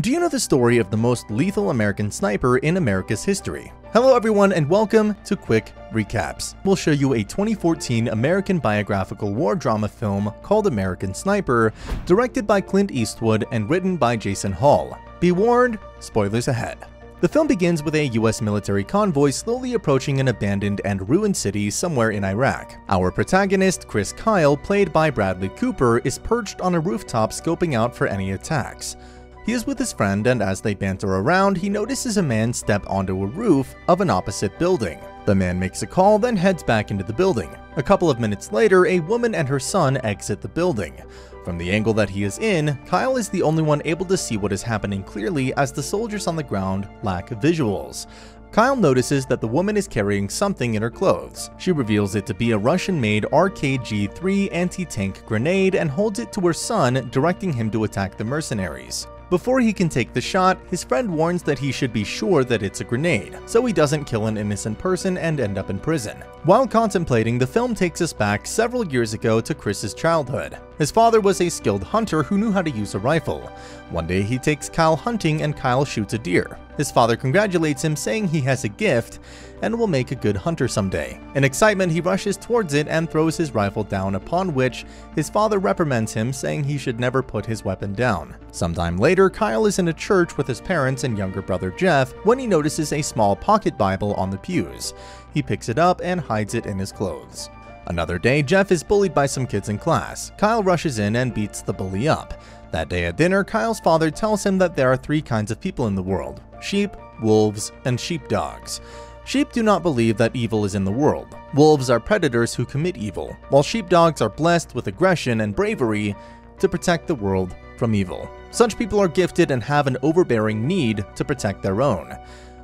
Do you know the story of the most lethal American sniper in America's history? Hello everyone and welcome to Quick Recaps. We'll show you a 2014 American biographical war drama film called American Sniper, directed by Clint Eastwood and written by Jason Hall. Be warned, spoilers ahead. The film begins with a U.S. military convoy slowly approaching an abandoned and ruined city somewhere in Iraq. Our protagonist, Chris Kyle, played by Bradley Cooper, is perched on a rooftop scoping out for any attacks. He is with his friend, and as they banter around, he notices a man step onto a roof of an opposite building. The man makes a call, then heads back into the building. A couple of minutes later, a woman and her son exit the building. From the angle that he is in, Kyle is the only one able to see what is happening clearly as the soldiers on the ground lack visuals. Kyle notices that the woman is carrying something in her clothes. She reveals it to be a Russian-made RKG-3 anti-tank grenade and holds it to her son, directing him to attack the mercenaries. Before he can take the shot, his friend warns that he should be sure that it's a grenade, so he doesn't kill an innocent person and end up in prison. While contemplating, the film takes us back several years ago to Chris's childhood. His father was a skilled hunter who knew how to use a rifle. One day he takes Kyle hunting and Kyle shoots a deer. His father congratulates him, saying he has a gift and will make a good hunter someday. In excitement, he rushes towards it and throws his rifle down, upon which his father reprimands him, saying he should never put his weapon down. Sometime later, Kyle is in a church with his parents and younger brother Jeff when he notices a small pocket Bible on the pews. He picks it up and hides it in his clothes. Another day, Jeff is bullied by some kids in class. Kyle rushes in and beats the bully up. That day at dinner, Kyle's father tells him that there are three kinds of people in the world: sheep, wolves, and sheepdogs. Sheep do not believe that evil is in the world. Wolves are predators who commit evil, while sheepdogs are blessed with aggression and bravery to protect the world from evil. Such people are gifted and have an overbearing need to protect their own.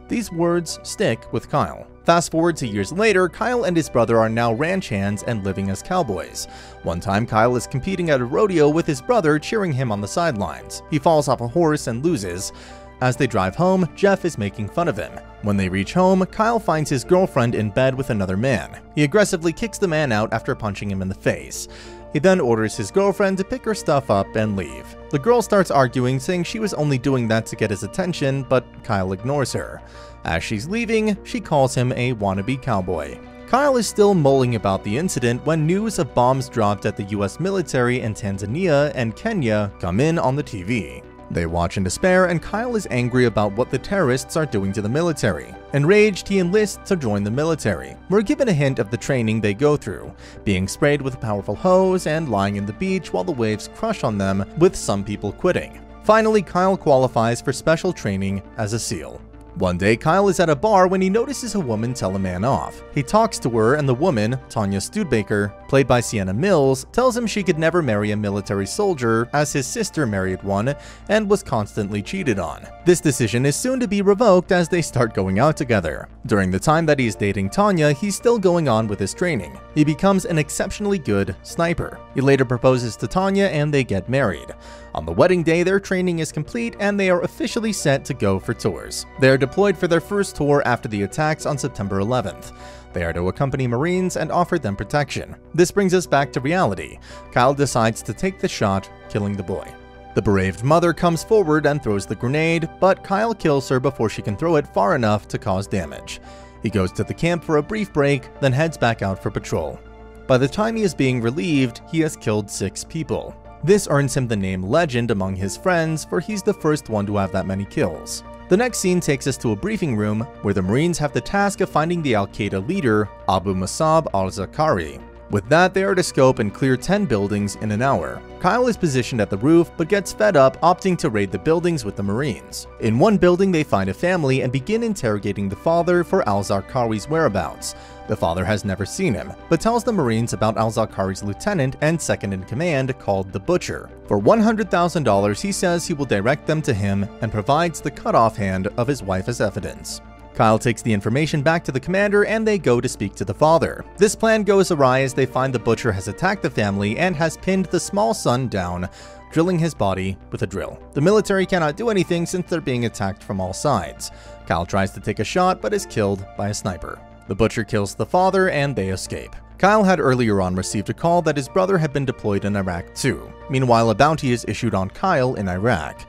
These words stick with Kyle. Fast forward to years later, Kyle and his brother are now ranch hands and living as cowboys. One time, Kyle is competing at a rodeo with his brother, cheering him on the sidelines. He falls off a horse and loses. As they drive home, Jeff is making fun of him. When they reach home, Kyle finds his girlfriend in bed with another man. He aggressively kicks the man out after punching him in the face. He then orders his girlfriend to pick her stuff up and leave. The girl starts arguing, saying she was only doing that to get his attention, but Kyle ignores her. As she's leaving, she calls him a wannabe cowboy. Kyle is still mulling about the incident when news of bombs dropped at the U.S. military in Tanzania and Kenya come in on the TV. They watch in despair, and Kyle is angry about what the terrorists are doing to the military. Enraged, he enlists to join the military. We're given a hint of the training they go through, being sprayed with a powerful hose and lying in the beach while the waves crush on them, with some people quitting. Finally, Kyle qualifies for special training as a SEAL. One day, Kyle is at a bar when he notices a woman tell a man off. He talks to her, and the woman, Tanya Studebaker, played by Sienna Mills, tells him she could never marry a military soldier as his sister married one and was constantly cheated on. This decision is soon to be revoked as they start going out together. During the time that he is dating Tanya, he's still going on with his training. He becomes an exceptionally good sniper. He later proposes to Tanya and they get married. On the wedding day, their training is complete and they are officially set to go for tours. They are deployed for their first tour after the attacks on September 11th. They are to accompany Marines and offer them protection. This brings us back to reality. Kyle decides to take the shot, killing the boy. The bereaved mother comes forward and throws the grenade, but Kyle kills her before she can throw it far enough to cause damage. He goes to the camp for a brief break, then heads back out for patrol. By the time he is being relieved, he has killed 6 people. This earns him the name Legend among his friends, for he's the first one to have that many kills. The next scene takes us to a briefing room where the Marines have the task of finding the Al-Qaeda leader, Abu Musab al-Zarqawi. With that, they are to scope and clear 10 buildings in an hour. Kyle is positioned at the roof, but gets fed up, opting to raid the buildings with the Marines. In one building, they find a family and begin interrogating the father for al-Zarqawi's whereabouts. The father has never seen him, but tells the Marines about al-Zarqawi's lieutenant and second-in-command called the Butcher. For $100,000, he says he will direct them to him and provides the cut-off hand of his wife as evidence. Kyle takes the information back to the commander and they go to speak to the father. This plan goes awry as they find the Butcher has attacked the family and has pinned the small son down, drilling his body with a drill. The military cannot do anything since they're being attacked from all sides. Kyle tries to take a shot but is killed by a sniper. The Butcher kills the father and they escape. Kyle had earlier on received a call that his brother had been deployed in Iraq too. Meanwhile, a bounty is issued on Kyle in Iraq.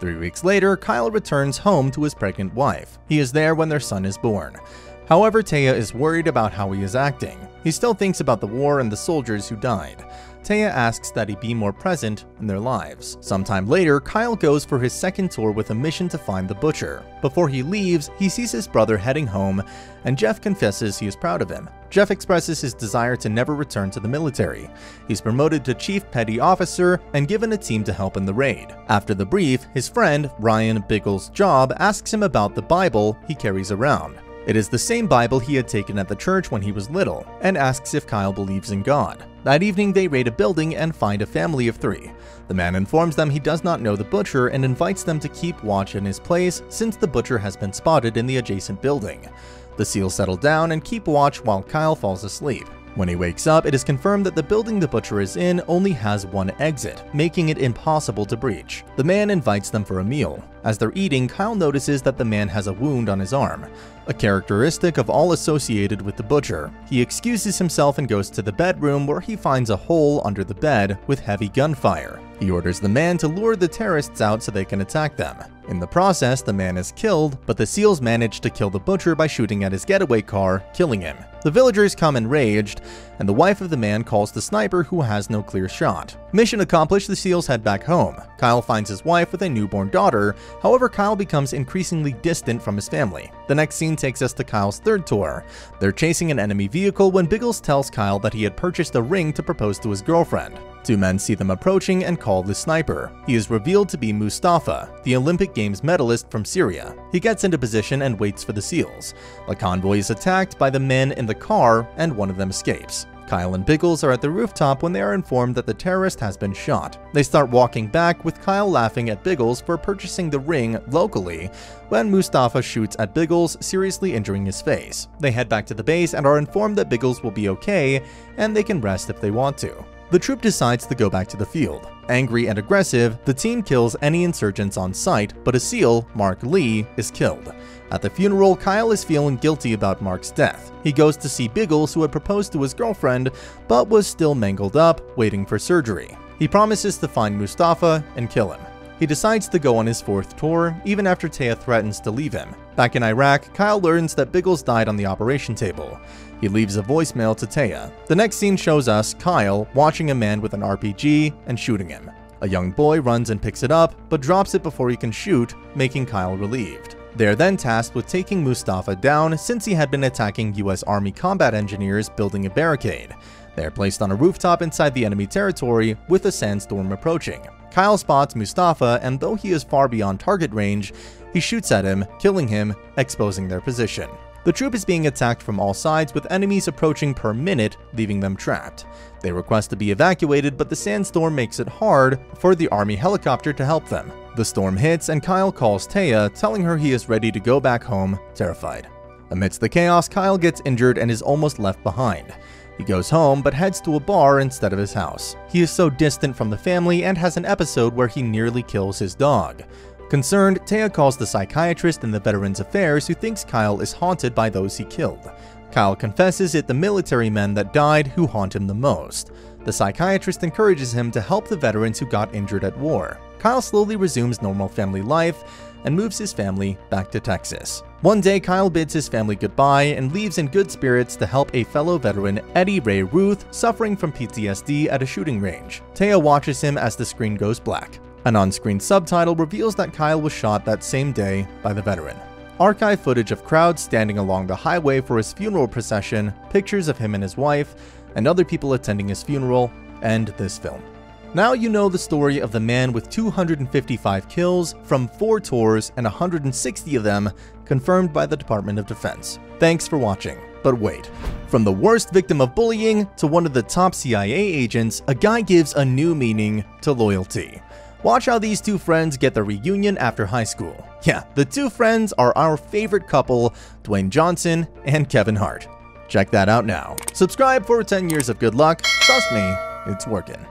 3 weeks later, Kyle returns home to his pregnant wife. He is there when their son is born. However, Taya is worried about how he is acting. He still thinks about the war and the soldiers who died. Taya asks that he be more present in their lives. Sometime later, Kyle goes for his second tour with a mission to find the butcher. Before he leaves, he sees his brother heading home, and Jeff confesses he is proud of him. Jeff expresses his desire to never return to the military. He's promoted to Chief Petty Officer and given a team to help in the raid. After the brief, his friend, Ryan Biggles Job, asks him about the Bible he carries around. It is the same Bible he had taken at the church when he was little, and asks if Kyle believes in God. That evening, they raid a building and find a family of 3. The man informs them he does not know the butcher and invites them to keep watch in his place since the butcher has been spotted in the adjacent building. The SEALs settle down and keep watch while Kyle falls asleep. When he wakes up, it is confirmed that the building the butcher is in only has one exit, making it impossible to breach. The man invites them for a meal. As they're eating, Kyle notices that the man has a wound on his arm, a characteristic of all associated with the butcher. He excuses himself and goes to the bedroom where he finds a hole under the bed with heavy gunfire. He orders the man to lure the terrorists out so they can attack them. In the process, the man is killed, but the SEALs manage to kill the butcher by shooting at his getaway car, killing him. The villagers come enraged, and the wife of the man calls the sniper who has no clear shot. Mission accomplished, the SEALs head back home. Kyle finds his wife with a newborn daughter. However, Kyle becomes increasingly distant from his family. The next scene takes us to Kyle's third tour. They're chasing an enemy vehicle when Biggles tells Kyle that he had purchased a ring to propose to his girlfriend. 2 men see them approaching and call the sniper. He is revealed to be Mustafa, the Olympic Games medalist from Syria. He gets into position and waits for the SEALs. The convoy is attacked by the men in the car, and one of them escapes. Kyle and Biggles are at the rooftop when they are informed that the terrorist has been shot. They start walking back, with Kyle laughing at Biggles for purchasing the ring locally, when Mustafa shoots at Biggles, seriously injuring his face. They head back to the base and are informed that Biggles will be okay, and they can rest if they want to. The troop decides to go back to the field. Angry and aggressive, the team kills any insurgents on sight, but a SEAL, Mark Lee, is killed. At the funeral, Kyle is feeling guilty about Mark's death. He goes to see Biggles, who had proposed to his girlfriend, but was still mangled up, waiting for surgery. He promises to find Mustafa and kill him. He decides to go on his 4th tour, even after Taya threatens to leave him. Back in Iraq, Kyle learns that Biggles died on the operation table. He leaves a voicemail to Taya. The next scene shows us Kyle watching a man with an RPG and shooting him. A young boy runs and picks it up, but drops it before he can shoot, making Kyle relieved. They are then tasked with taking Mustafa down since he had been attacking U.S. Army combat engineers building a barricade. They are placed on a rooftop inside the enemy territory with a sandstorm approaching. Kyle spots Mustafa, and though he is far beyond target range, he shoots at him, killing him, exposing their position. The troop is being attacked from all sides, with enemies approaching per minute, leaving them trapped. They request to be evacuated, but the sandstorm makes it hard for the army helicopter to help them. The storm hits, and Kyle calls Taya, telling her he is ready to go back home, terrified. Amidst the chaos, Kyle gets injured and is almost left behind. He goes home, but heads to a bar instead of his house. He is so distant from the family and has an episode where he nearly kills his dog. Concerned, Taya calls the psychiatrist in the Veterans Affairs, who thinks Kyle is haunted by those he killed. Kyle confesses it the military men that died who haunt him the most. The psychiatrist encourages him to help the veterans who got injured at war. Kyle slowly resumes normal family life and moves his family back to Texas. One day, Kyle bids his family goodbye and leaves in good spirits to help a fellow veteran, Eddie Ray Ruth, suffering from PTSD at a shooting range. Taya watches him as the screen goes black. An on-screen subtitle reveals that Kyle was shot that same day by the veteran. Archive footage of crowds standing along the highway for his funeral procession, pictures of him and his wife, and other people attending his funeral, end this film. Now you know the story of the man with 255 kills from 4 tours and 160 of them confirmed by the Department of Defense. Thanks for watching. But wait, from the worst victim of bullying to one of the top CIA agents, a guy gives a new meaning to loyalty. Watch how these 2 friends get their reunion after high school. Yeah, the 2 friends are our favorite couple, Dwayne Johnson and Kevin Hart. Check that out now. Subscribe for 10 years of good luck. Trust me, it's working.